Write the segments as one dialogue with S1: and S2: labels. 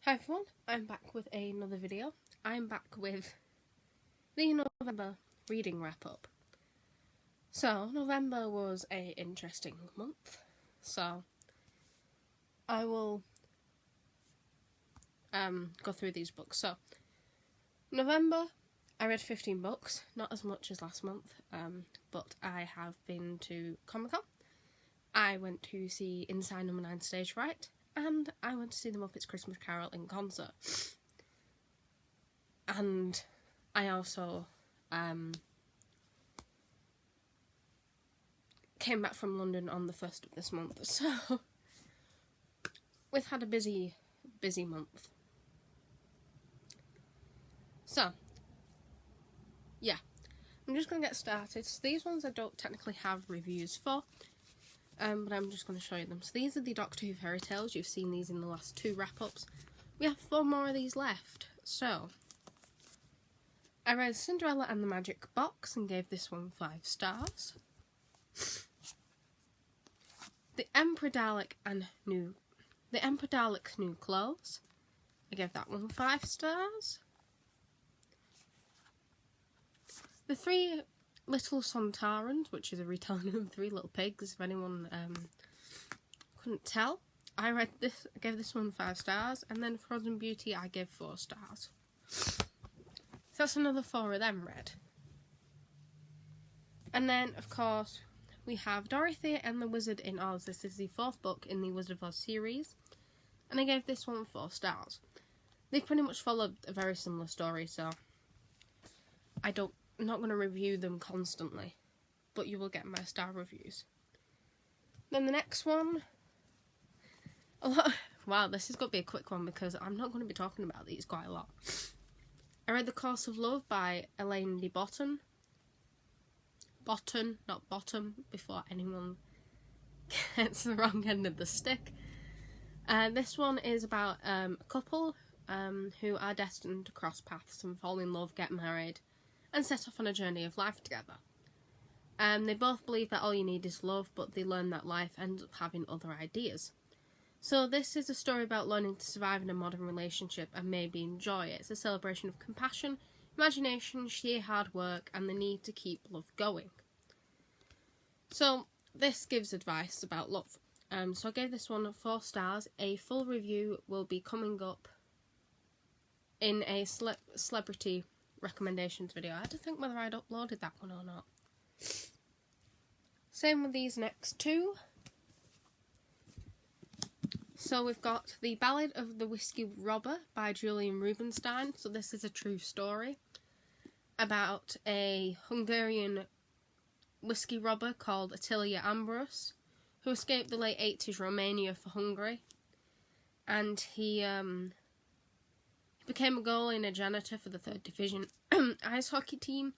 S1: Hi everyone, I'm back with another video. I'm back with the November reading wrap up. So, November was an interesting month, so I will go through these books. So, November, I read 15 books, not as much as last month, but I have been to Comic-Con. I went to see Inside Number 9 Stage Fright, and I went to see the Muppets Christmas Carol in concert. And I also came back from London on the 1st of this month, so we've had a busy month. So, yeah, I'm just going to get started. So these ones I don't technically have reviews for, but I'm just going to show you them. So these are the Doctor Who fairy tales. You've seen these in the last 2 wrap-ups. We have 4 more of these left. So, I read Cinderella and the Magic Box and gave this one 5 stars. The Emperor Dalek New Clothes. I gave that one 5 stars. The 3 Little Sontarans, which is a retelling of 3 Little Pigs, if anyone couldn't tell. I gave this one 5 stars, and then Frozen Beauty I gave 4 stars. So that's another 4 of them read. And then, of course, we have Dorothy and the Wizard in Oz. This is the 4th book in the Wizard of Oz series, and I gave this one 4 stars. They pretty much followed a very similar story, so I'm not going to review them constantly, but you will get my star reviews. Then the next one, wow, this is going to be a quick one because I'm not going to be talking about these quite a lot. I read The Course of Love by Elaine de Botton. Botton, not bottom, before anyone gets the wrong end of the stick. This one is about a couple who are destined to cross paths and fall in love, get married, and set off on a journey of life together. They both believe that all you need is love, but they learn that life ends up having other ideas. So this is a story about learning to survive in a modern relationship and maybe enjoy it. It's a celebration of compassion, imagination, sheer hard work, and the need to keep love going. So this gives advice about love. So I gave this one 4 stars. A full review will be coming up in a celebrity recommendations video. I had to think whether I'd uploaded that one or not. Same with these next 2. So we've got The Ballad of the Whiskey Robber by Julian Rubinstein. So this is a true story about a Hungarian whiskey robber called Attila Ambrus, who escaped the late 80s Romania for Hungary, and he became a goalie and a janitor for the 3rd Division ice hockey team,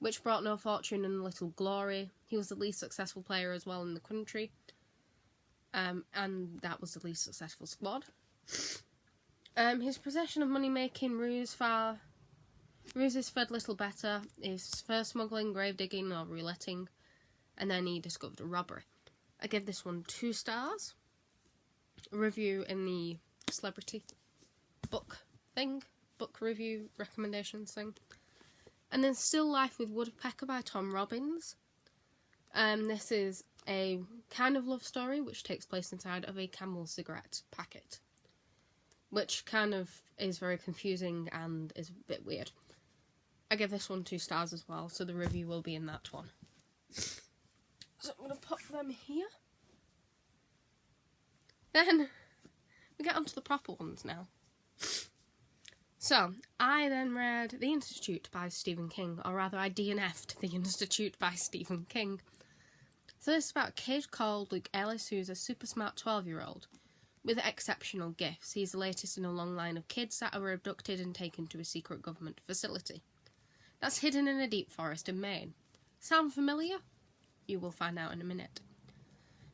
S1: which brought no fortune and little glory. He was the least successful player as well in the country, and that was the least successful squad. His possession of money-making ruses fared little better. His first smuggling, grave digging or rouletting, and then he discovered a robbery. I give this one 2 stars. A review in the celebrity book review recommendations thing. And then Still Life with Woodpecker by Tom Robbins. This is a kind of love story which takes place inside of a Camel cigarette packet, which kind of is very confusing and is a bit weird. I give this one 2 stars as well, so the review will be in that one. So I'm going to put them here. Then we get onto the proper ones now. So, I then read The Institute by Stephen King, or rather I DNF'd The Institute by Stephen King. So this is about a kid called Luke Ellis, who's a super smart 12-year-old with exceptional gifts. He's the latest in a long line of kids that were abducted and taken to a secret government facility that's hidden in a deep forest in Maine. Sound familiar? You will find out in a minute.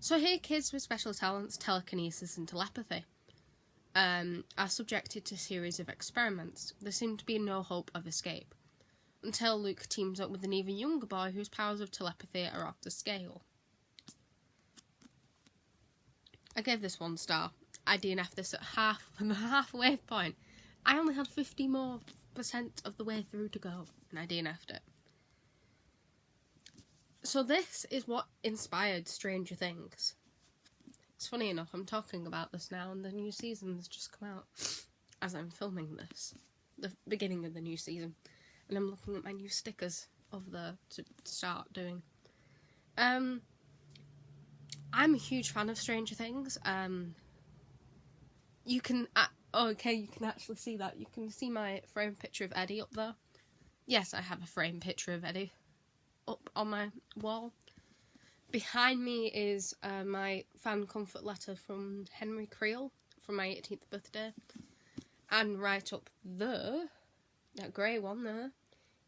S1: So here, kids with special talents, telekinesis and telepathy, are subjected to a series of experiments. There seems to be no hope of escape, until Luke teams up with an even younger boy whose powers of telepathy are off the scale. I gave this 1 star. I DNF'd this at the halfway point. I only had 50% more of the way through to go, and I DNF'd it. So this is what inspired Stranger Things. It's funny enough, I'm talking about this now, and the new season has just come out as I'm filming this. The beginning of the new season. And I'm looking at my new stickers to start doing. I'm a huge fan of Stranger Things. You can actually see that. You can see my framed picture of Eddie up there. Yes, I have a framed picture of Eddie up on my wall. Behind me is my fan comfort letter from Henry Creel from my 18th birthday. And right up there, that grey one there,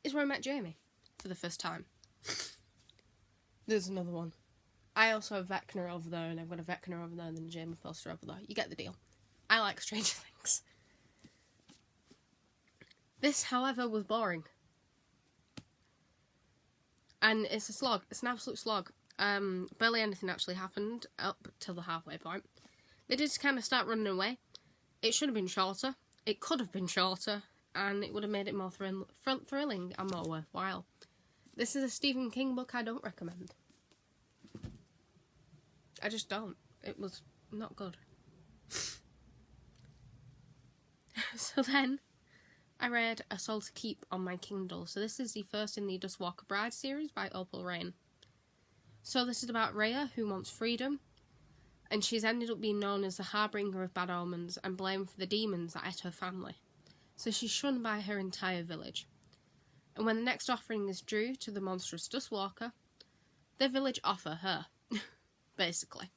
S1: is where I met Jamie for the first time. There's another one. I also have Vecna over there, and I've got a Vecna over there, and then a Jamie poster over there. You get the deal. I like Stranger Things. This, however, was boring. And it's a slog. It's an absolute slog. Barely anything actually happened up till the halfway point. They did kind of start running away. It should have been shorter. It could have been shorter, and it would have made it more thrilling and more worthwhile. This is a Stephen King book I don't recommend. I just don't. It was not good. So then, I read A Soul to Keep on my Kindle. So this is the first in the Dustwalker Bride series by Opal Rain. So this is about Rhea, who wants freedom, and she's ended up being known as the harbinger of bad omens and blamed for the demons that ate her family. So she's shunned by her entire village. And when the next offering is due to the monstrous Dustwalker, the village offer her, basically.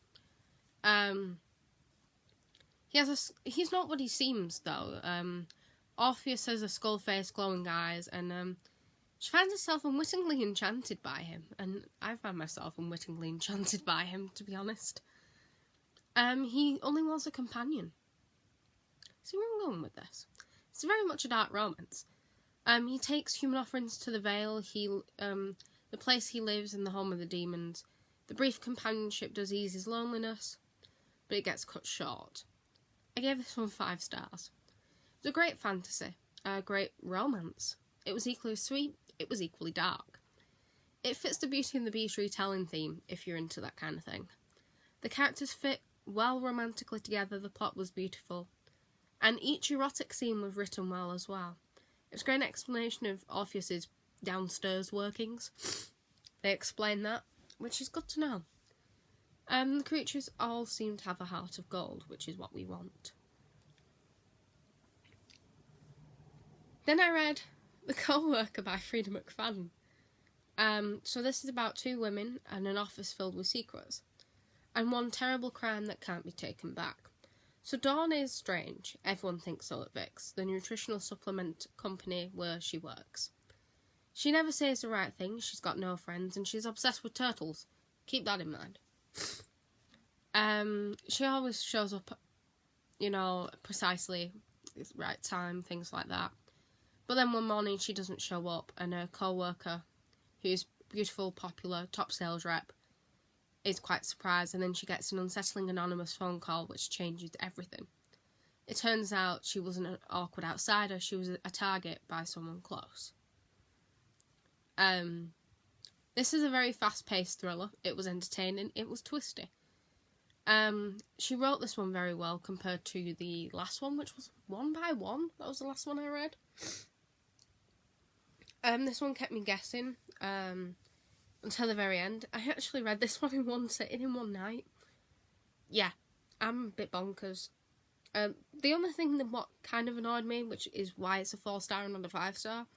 S1: He's not what he seems, though. Orpheus has a skull face, glowing eyes, and she finds herself unwittingly enchanted by him. And I found myself unwittingly enchanted by him, to be honest. He only wants a companion. See where I'm going with this? It's very much a dark romance. He takes human offerings to the Vale, the place he lives and the home of the demons. The brief companionship does ease his loneliness, but it gets cut short. I gave this one 5 stars. It was a great fantasy, a great romance. It was equally sweet, it was equally dark. It fits the Beauty and the Beast retelling theme, if you're into that kind of thing. The characters fit well romantically together, the plot was beautiful, and each erotic scene was written well as well. It was a great explanation of Orpheus's downstairs workings. They explain that, which is good to know. The creatures all seem to have a heart of gold, which is what we want. Then I read The Co-Worker by Frida McFadden. So this is about 2 women and an office filled with secrets, and one terrible crime that can't be taken back. So Dawn is strange. Everyone thinks so at Vicks, the nutritional supplement company where she works. She never says the right thing, she's got no friends, and she's obsessed with turtles. Keep that in mind. She always shows up, precisely at the right time, things like that. But then one morning she doesn't show up, and her co-worker, who's beautiful, popular, top sales rep, is quite surprised, and then she gets an unsettling anonymous phone call which changes everything. It turns out she wasn't an awkward outsider, she was a target by someone close. This is a very fast-paced thriller. It was entertaining, it was twisty. She wrote this one very well compared to the last one, which was One by One. That was the last one I read. This one kept me guessing until the very end. I actually read this one in one sitting in one night. Yeah, I'm a bit bonkers. The only thing that what kind of annoyed me, which is why it's a 4-star and not a 5-star,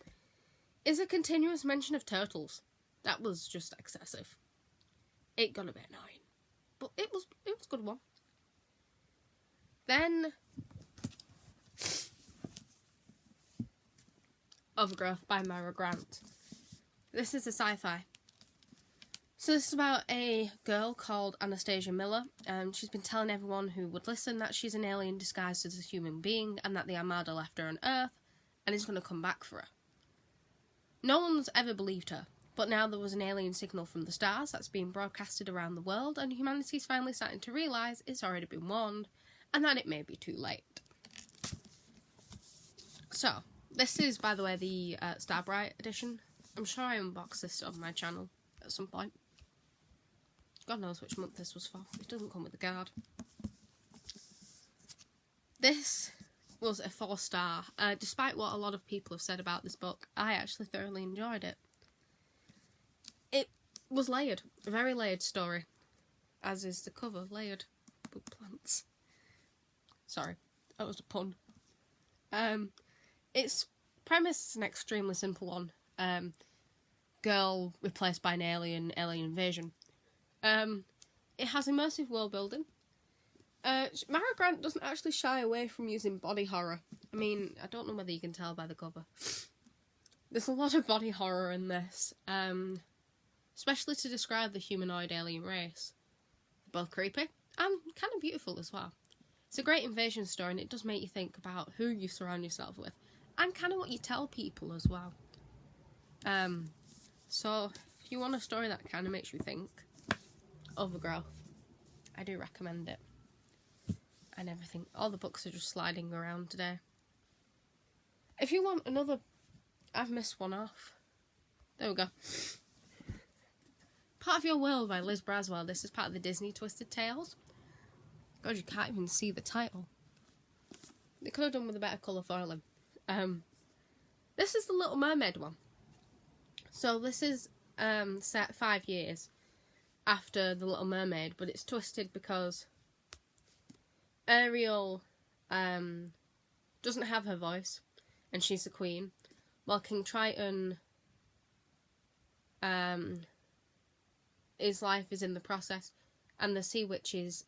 S1: is a continuous mention of turtles. That was just excessive. It got a bit annoying. But it was a good one. Then Overgrowth by Myra Grant. This is a sci-fi. So this is about a girl called Anastasia Miller. She's been telling everyone who would listen that she's an alien disguised as a human being and that the Armada left her on Earth and is going to come back for her. No one's ever believed her, but now there was an alien signal from the stars that's being broadcasted around the world, and humanity's finally starting to realise it's already been warned, and that it may be too late. So, this is, by the way, the Starbright edition. I'm sure I unboxed this on my channel at some point. God knows which month this was for. It doesn't come with a card. This was a 4-star. Despite what a lot of people have said about this book, I actually thoroughly enjoyed it. It was layered. A very layered story. As is the cover, layered with plants. Sorry, that was a pun. Its premise is an extremely simple one. Girl replaced by an alien invasion. It has immersive world building. Mara Grant doesn't actually shy away from using body horror. I mean, I don't know whether you can tell by the cover. There's a lot of body horror in this, especially to describe the humanoid alien race. They're both creepy and kind of beautiful as well. It's a great invasion story, and it does make you think about who you surround yourself with, and kind of what you tell people as well. So, if you want a story that kind of makes you think, Overgrowth, I do recommend it. And everything. All the books are just sliding around today. If you want another... I've missed one off. There we go. Part of Your World by Liz Braswell. This is part of the Disney Twisted Tales. God, you can't even see the title. They could have done with a better colour foiling. This is the Little Mermaid one. So this is set 5 years after The Little Mermaid, but it's twisted because Ariel doesn't have her voice, and she's the queen, while King Triton, his life is in the process, and the Sea Witch is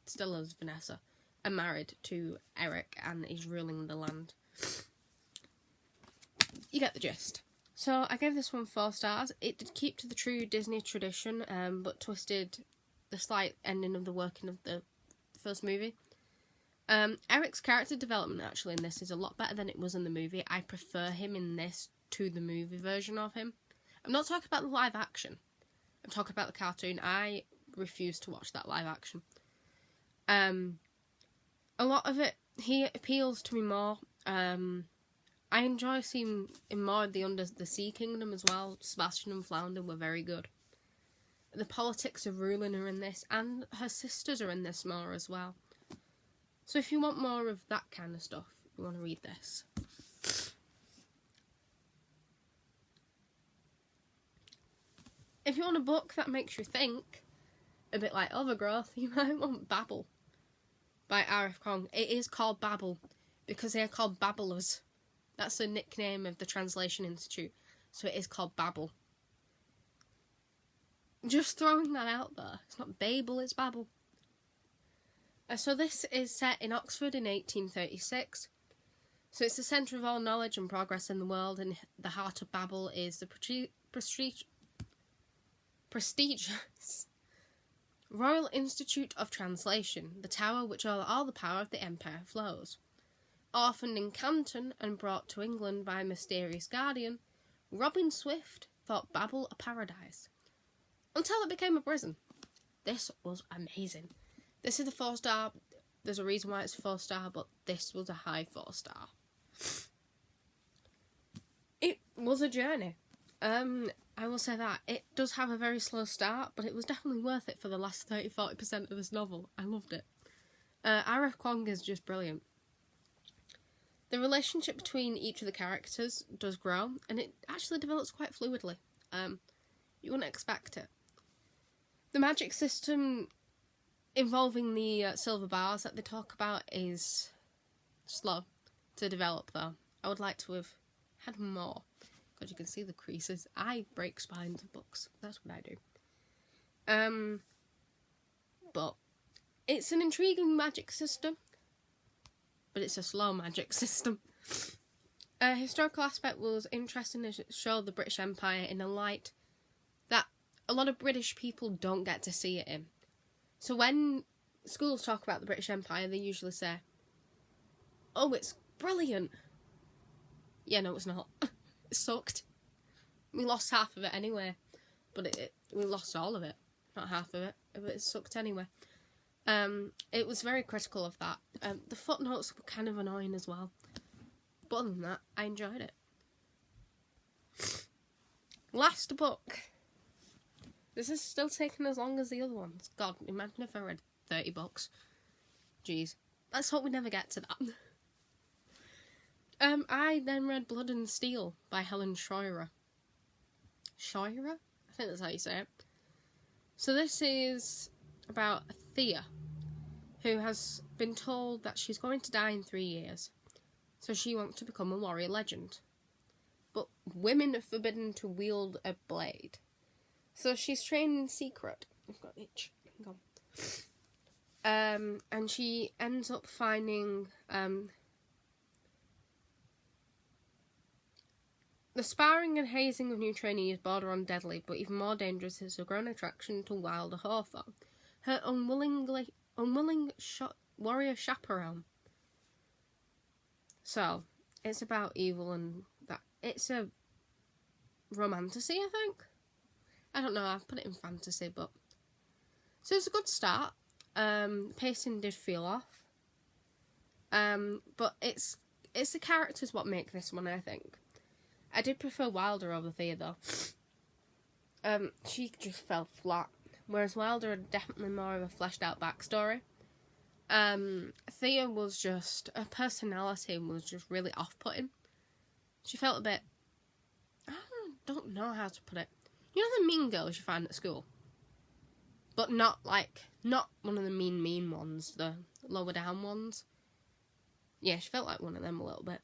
S1: still as Vanessa, and married to Eric, and is ruling the land. You get the gist. So I gave this one 4 stars. It did keep to the true Disney tradition, but twisted the slight ending of the working of the first movie. Eric's character development actually in this is a lot better than it was in the movie. I prefer him in this to the movie version of him. I'm not talking about the live action. I'm talking about the cartoon. I refuse to watch that live action. A lot of it, he appeals to me more. I enjoy seeing him more in the Under the Sea Kingdom as well. Sebastian and Flounder were very good. The politics of ruling are in this, and her sisters are in this more as well. So if you want more of that kind of stuff, you want to read this. If you want a book that makes you think, a bit like Overgrowth, you might want Babel by R.F. Kuang. It is called Babel because they are called Babblers. That's the nickname of the Translation Institute, so it is called Babel. Just throwing that out there. It's not Babel, it's Babel. So this is set in Oxford in 1836. So it's the centre of all knowledge and progress in the world, and the heart of Babel is the prestigious Royal Institute of Translation, the tower which all the power of the empire flows. Orphaned in Canton and brought to England by a mysterious guardian, Robin Swift thought Babel a paradise, until it became a prison. This was amazing. This is a 4-star. There's a reason why it's a 4-star, but this was a high 4-star. It was a journey. I will say that. It does have a very slow start, but it was definitely worth it for the last 30-40% of this novel. I loved it. R.F. Kuang is just brilliant. The relationship between each of the characters does grow, and it actually develops quite fluidly. You wouldn't expect it. The magic system involving the silver bars that they talk about is slow to develop, though. I would like to have had more, because you can see the creases. I break spines of books. That's what I do. But it's an intriguing magic system, but it's a slow magic system. A historical aspect was interesting to show the British Empire in a light that a lot of British people don't get to see it in. So when schools talk about the British Empire, they usually say, "Oh, it's brilliant." Yeah, no, it's not. It sucked. We lost half of it anyway, but we lost all of it, not half of it. But it sucked anyway. It was very critical of that. The footnotes were kind of annoying as well. But other than that, I enjoyed it. Last book. This is still taking as long as the other ones. God, imagine if I read 30 books. Jeez. Let's hope we never get to that. I then read Blood and Steel by Helen Scheurer. Scheurer? I think that's how you say it. So this is about Thea, who has been told that she's going to die in 3 years. So she wants to become a warrior legend. But women are forbidden to wield a blade. So she's trained in secret. I've got an itch. Hang on. And she ends up finding the sparring and hazing of new trainees border on deadly, but even more dangerous is her growing attraction to Wilder Hawthorne, her unwilling warrior chaperone. So, it's about evil and that. It's a romantasy, I think. I don't know, I've put it in fantasy, but... So it's a good start. Pacing did feel off. But it's the characters what make this one, I think. I did prefer Wilder over Thea, though. She just fell flat. Whereas Wilder had definitely more of a fleshed out backstory. Thea was just... Her personality was just really off-putting. She felt a bit... I don't know how to put it. You know the mean girls you find at school? But not one of the mean ones, the lower down ones. Yeah, she felt like one of them a little bit.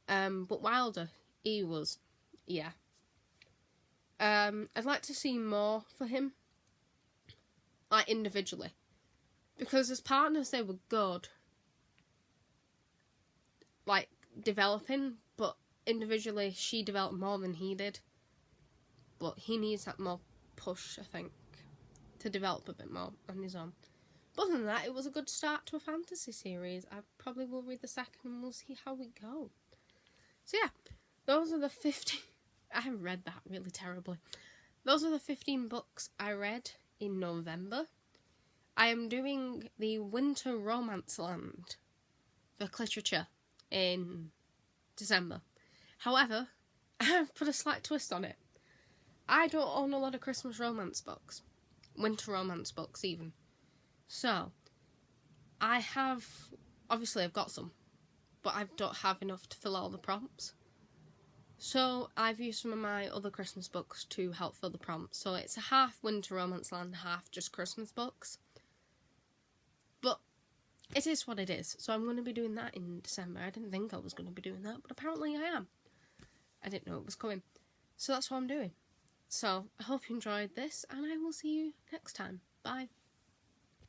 S1: But Wilder, he was, yeah. I'd like to see more for him. Like, individually. Because as partners, they were good. Like, developing, but individually, she developed more than he did. But he needs that more push, I think, to develop a bit more on his own. But other than that, it was a good start to a fantasy series. I probably will read the second and we'll see how we go. So yeah, those are the 15... I read that really terribly. Those are the 15 books I read in November. I am doing the Winter Romance Land for literature in December. However, I've put a slight twist on it. I don't own a lot of Christmas romance books. Winter romance books, even. So, obviously I've got some, but I don't have enough to fill all the prompts. So, I've used some of my other Christmas books to help fill the prompts. So, it's a half Winter Romance Land, half just Christmas books. But, it is what it is. So, I'm going to be doing that in December. I didn't think I was going to be doing that, but apparently I am. I didn't know it was coming. So, that's what I'm doing. So, I hope you enjoyed this, and I will see you next time. Bye.